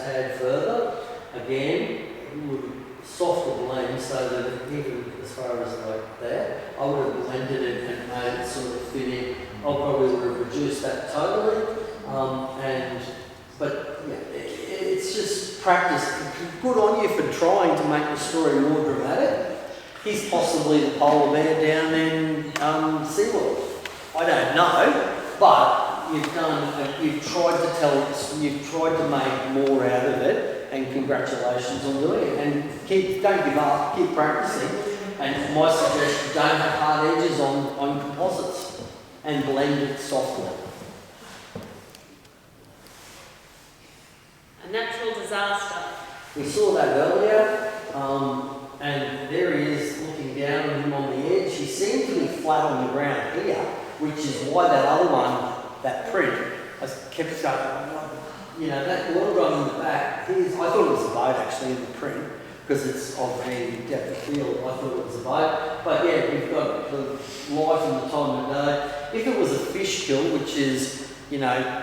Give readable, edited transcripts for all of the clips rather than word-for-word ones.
tad further. Again, softer blend so that even as far as like that, I would have blended it and made it sort of fit in. I probably would have reduced that totally. But yeah, it's just practice. Good on you for trying to make the story more dramatic. He's possibly the polar bear down in SeaWorld. I don't know, but you've tried to you've tried to make more out of it, and congratulations on doing it. And don't give up, keep practicing. And my suggestion, don't have hard edges on composites, and blend it softly. A natural disaster. We saw that earlier, and there he is looking down on him on the edge. He seemed to be flat on the ground here, which is why that other one, that print, I kept going, that water run in the back, I thought it was a boat actually in the print, because it's of the depth of field. I thought it was a boat. But yeah, we've got the light and the time of day. If it was a fish kill, which is,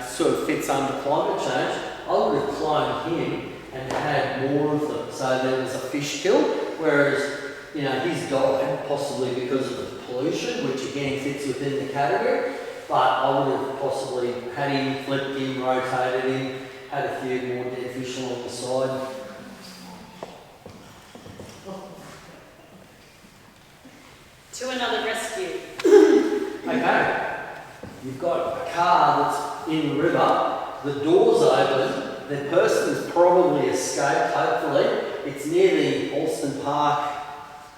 sort of fits under climate change, I would have cloned him and had more of them. So there was a fish kill, whereas, he's died possibly because of the pollution, which again fits within the category. But I would have possibly had him, flipped him, rotated him, had a few more dead fish along the side. To another rescue. Okay, you've got a car that's in the river, the door's open, the person's probably escaped, hopefully. It's near the Alston Park,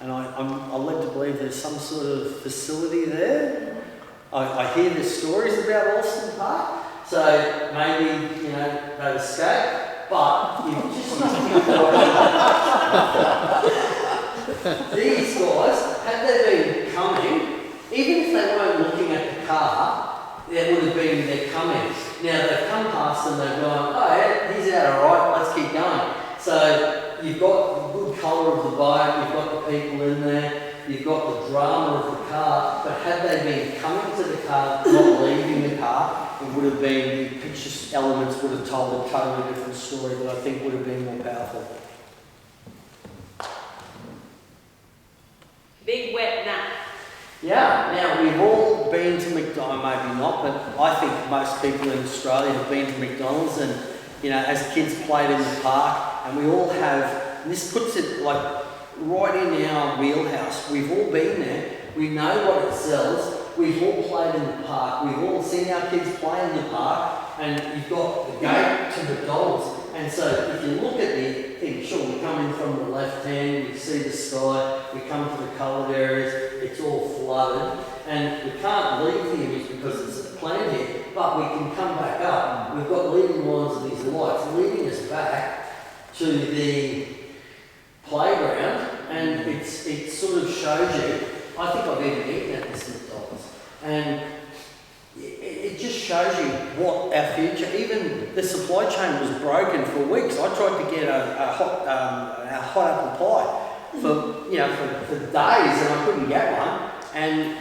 and I'm led to believe there's some sort of facility there. I hear the stories about Alston Park, so maybe, they've escaped, but you just these guys, had they been coming, even if they weren't looking at the car, there would have been their coming. Now they've come past and they've gone, oh yeah, he's out alright, let's keep going. So you've got the good colour of the boat, you've got the people in there, you've got the drama of the car, but had they been coming to the car, not leaving the car, it would have been, the picture elements would have told a totally different story that I think would have been more powerful. Big wet nap. Yeah, now we've all been to McDonald's, maybe not, but I think most people in Australia have been to McDonald's and, as kids played in the park, and we all have, and this puts it like right in our wheelhouse. We've all been there, we know what it sells, we've all played in the park, we've all seen our kids play in the park, and you've got the gate to McDonald's. And so if you look at the thing, sure, we come in from the left hand, we see the sky, we come to the coloured areas, it's all flooded, and we can't leave the image because it's a plan here, but we can come back up. We've got leading lines of these lights leading us back to the playground, and it sort of shows you, I think I've even eaten at this McDonald's, and it just shows you what our future, even the supply chain was broken for weeks. I tried to get a hot apple pie for days, and I couldn't get one, and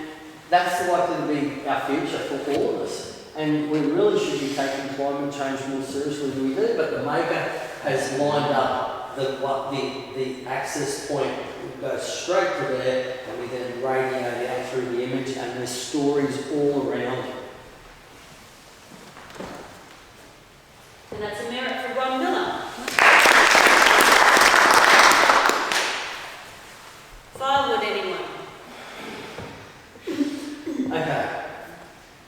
that's likely to be our future for all of us. And we really should be taking climate change more seriously than we do, but the maker has lined up the access point goes straight to there, and we then radiate out through the image, and there's stories all around. And that's a merit for Ron Miller. Firewood, anyone? Okay.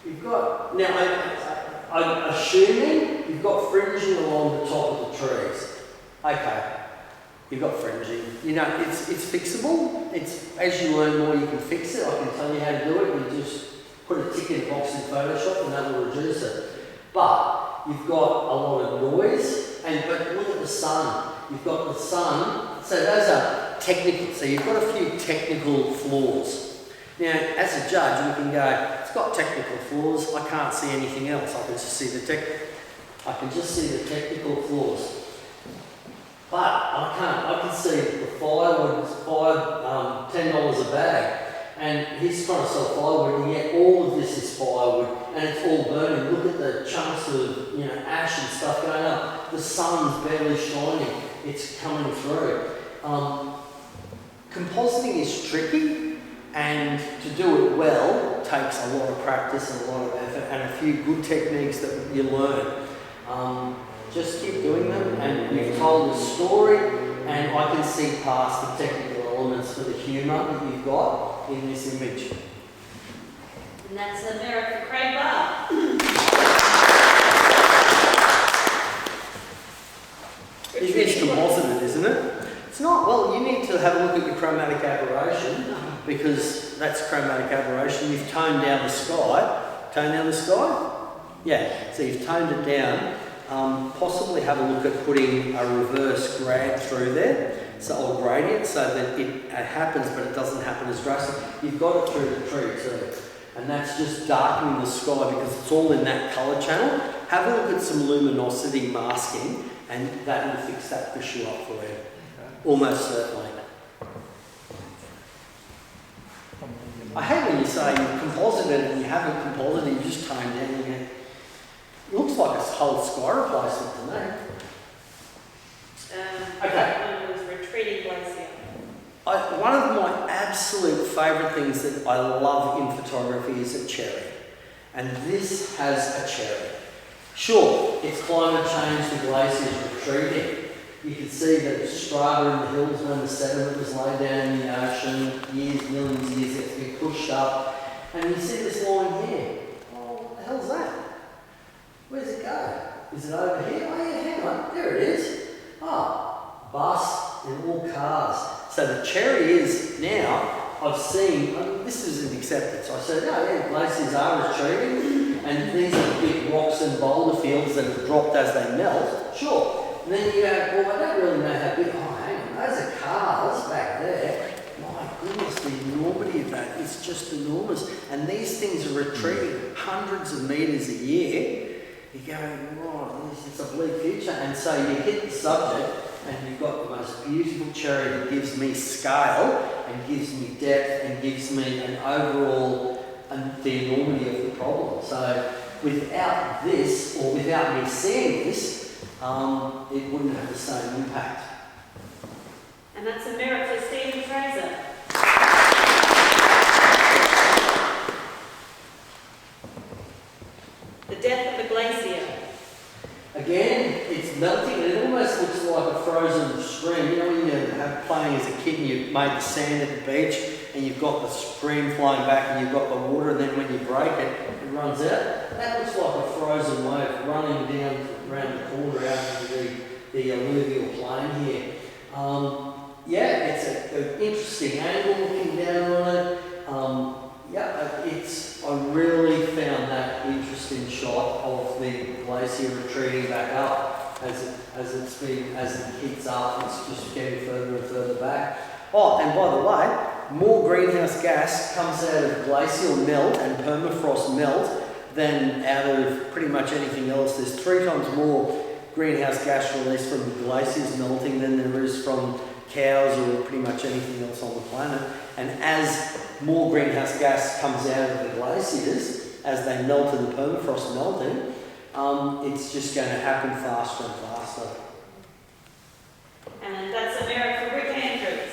You've got, now I'm assuming you've got fringing along the top of the trees. Okay. You've got fringing. It's fixable. It's, as you learn more, you can fix it. I can tell you how to do it. You just put a tick in a box in Photoshop and that will reduce it. But you've got a lot of noise, but look at the sun. You've got the sun, so those are technical. So you've got a few technical flaws. Now, as a judge, you can go, it's got technical flaws. I can't see anything else. I can just see the technical flaws. But I can see the firewood is $10 a bag, and he's trying to sell firewood, and yet all of this is firewood, and it's all burning. Look at the chunks of ash and stuff going up. the sun's barely shining, it's coming through. Compositing is tricky, and to do it well takes a lot of practice and a lot of effort and a few good techniques that you learn. Just keep doing them, and you've told the story, and I can see past the technical elements for the humour that you've got in this image. And that's a merit for Craig Barr. It's composited, isn't it? It's not. Well, you need to have a look at your chromatic aberration, because that's chromatic aberration. You've toned down the sky. Tone down the sky? Yeah. So you've toned it down. Possibly have a look at putting a reverse grad through there, or gradient, so that it happens, but it doesn't happen as drastic. You've got it through the tree too. And that's just darkening the sky because it's all in that colour channel. Have a look at some luminosity masking, and that will fix that issue up for you. Almost certainly. I hate when you say you've composited and you haven't composited, you just tone down and it looks like a whole sky replacement to me. Okay. One was retreating glacier. One of my absolute favourite things that I love in photography is a cherry. And this has a cherry. Sure, it's climate change, the glaciers retreating. You can see that the strata in the hills when the sediment was laid down in the ocean, years, millions of years, it's been pushed up. And you see this line here. Oh, what the hell's that? Where's it go? Is it over here? Oh yeah, hang on, there it is. Oh, bus and all cars. So the cherry is now, I've seen, this is an acceptance. I said, oh yeah, glaciers are retreating, and these are big rocks and boulder fields that have dropped as they melt. Sure. And then you go, well, I don't really know how big, oh hang on, those are cars back there. My goodness, the enormity of that is just enormous. And these things are retreating hundreds of metres a year. You go, oh, it's a bleak future. And so you hit the subject, and you've got the most beautiful cherry that gives me scale, and gives me depth, and gives me an overall, the enormity of the problem. So without this, or without me seeing this, it wouldn't have the same impact. And that's a merit for Stephen Fraser. The death of the glacier. Again, it's melting, and it almost looks like a frozen stream. You know when you have playing as a kid and you made the sand at the beach and you've got the stream flowing back and you've got the water, and then when you break it, it runs out? That looks like a frozen wave running down around the corner out into the alluvial plain here. Yeah, it's an interesting angle looking down on it. I really found that interesting shot of the glacier retreating back up as it heats up. It's just getting further and further back. Oh, and by the way, more greenhouse gas comes out of glacial melt and permafrost melt than out of pretty much anything else. There's 3 times more greenhouse gas released from glaciers melting than there is from cows or pretty much anything else on the planet. And as more greenhouse gas comes out of the glaciers, as they melt in the permafrost melting, it's just going to happen faster and faster. And that's a merit for Rick Andrews.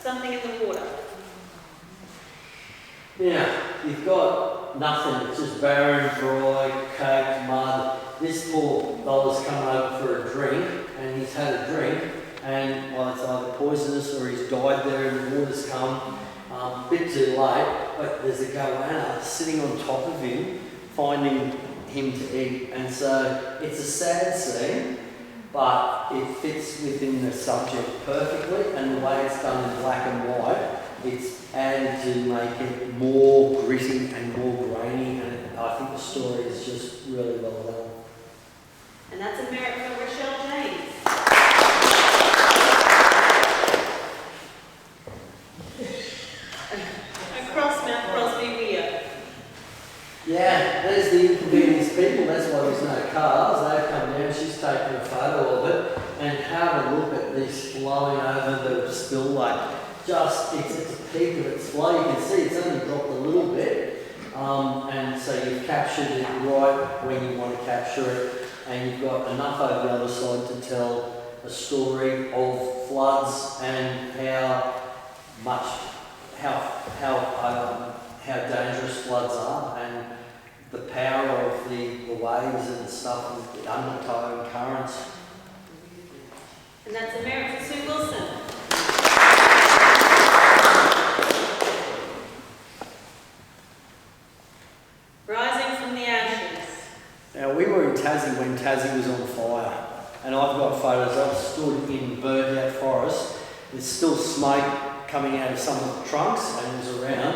Something in the water. Now, you've got nothing, it's just barren, dry, caked mud. This poor fella's come over for a drink, and he's had a drink, and well, it's either poisonous or he's died there and the water's come. A bit too late, but there's a goanna sitting on top of him, finding him to eat. And so it's a sad scene, but it fits within the subject perfectly, and the way it's done in black and white, it's added to make it more gritty and more grainy, and I think the story is just really well done. And that's a merit for Rochelle James. Across Mount Crosby Weir. Yeah, there's the inconvenience people, that's why there's no cars. They've come down, she's taken a photo of it, and have a look at this flowing over the spillway. Just, it's at the peak of its flow. You can see it's only dropped a little bit, And so you've captured it right when you want to capture it, and you've got enough over the other side to tell a story of floods and how dangerous floods are, and the power of the waves and stuff, and the undertow and currents. And that's a merit for Sue Wilson. Rising from the ashes. Now, we were in Tassie when Tassie was on fire, and I've got photos. I've stood in burned out forest. There's still smoke coming out of some of the trunks and it was around,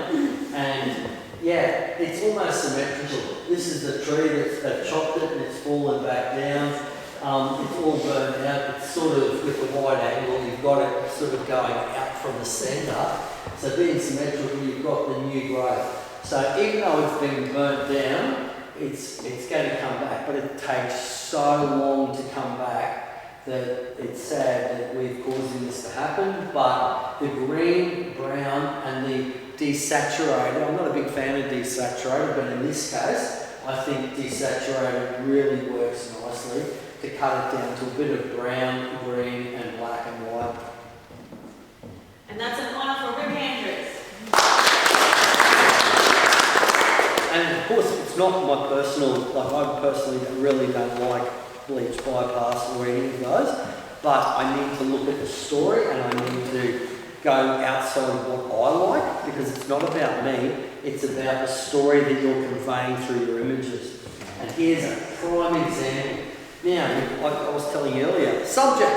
and yeah, it's almost symmetrical. This is the tree they've chopped it and it's fallen back down. It's all burned out. It's sort of with the wide angle, you've got it sort of going out from the centre. So being symmetrical, you've got the new growth. So even though it's been burnt down, it's going to come back, but it takes so long to come back that it's sad that we're causing this to happen. But the green, brown and the desaturated, I'm not a big fan of desaturated, but in this case, I think desaturated really works nicely to cut it down to a bit of brown, green and black and white. And that's an honour for Rick Andrews. And of course, it's not my personal, like I personally really don't like bleach bypass or any of those, but I need to look at the story and I need to go outside of what I like, because it's not about me, it's about the story that you're conveying through your images. And here's a prime example. Now, like I was telling you earlier, subject.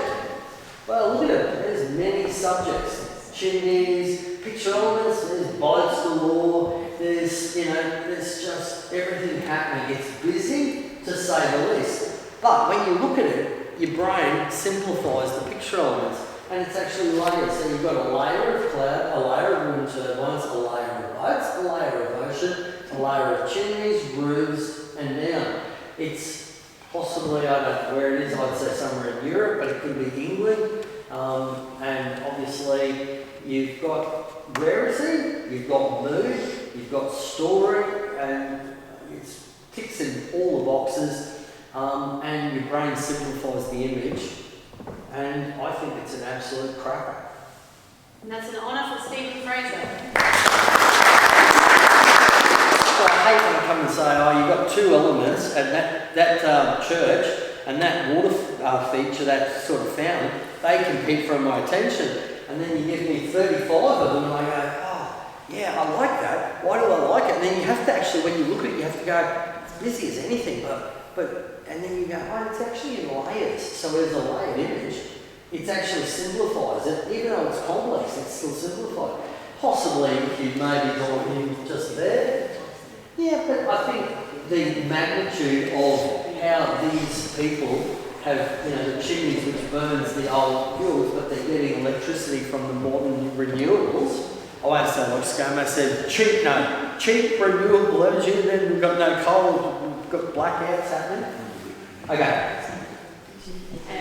Well, look at it, there's many subjects. Chimneys, picture elements, there's boats galore, there's just everything happening. It's busy, to say the least. But when you look at it, your brain simplifies the picture elements, and it's actually layered. So you've got a layer of cloud, a layer of wind turbines, a layer of boats, a layer of ocean, a layer of chimneys, roofs, and down. It's possibly, I don't know where it is, I'd say somewhere in Europe, but it could be England. And obviously you've got rarity, you've got mood, you've got story, and it ticks in all the boxes. And your brain simplifies the image, and I think it's an absolute cracker. And that's an honour for Stephen Fraser. So I hate when I come and say, oh, you've got two elements, and that church and that water feature, that sort of fountain, they compete for my attention. And then you give me 35 of them, and I go, oh, yeah, I like that. Why do I like it? And then you have to actually, when you look at it, you have to go, it's busy as anything, and then you go, oh, it's actually in layers. So there's a layered image. It actually simplifies it. Even though it's complex, it's still simplified. Possibly if you maybe gone in just there. Yeah, but I think the magnitude of how these people have, the chimneys which burns the old fuels, but they're getting electricity from the modern renewables. I won't say like ScoMo said, cheap renewable energy, and then we've got no coal, we've got blackouts happening. Okay. And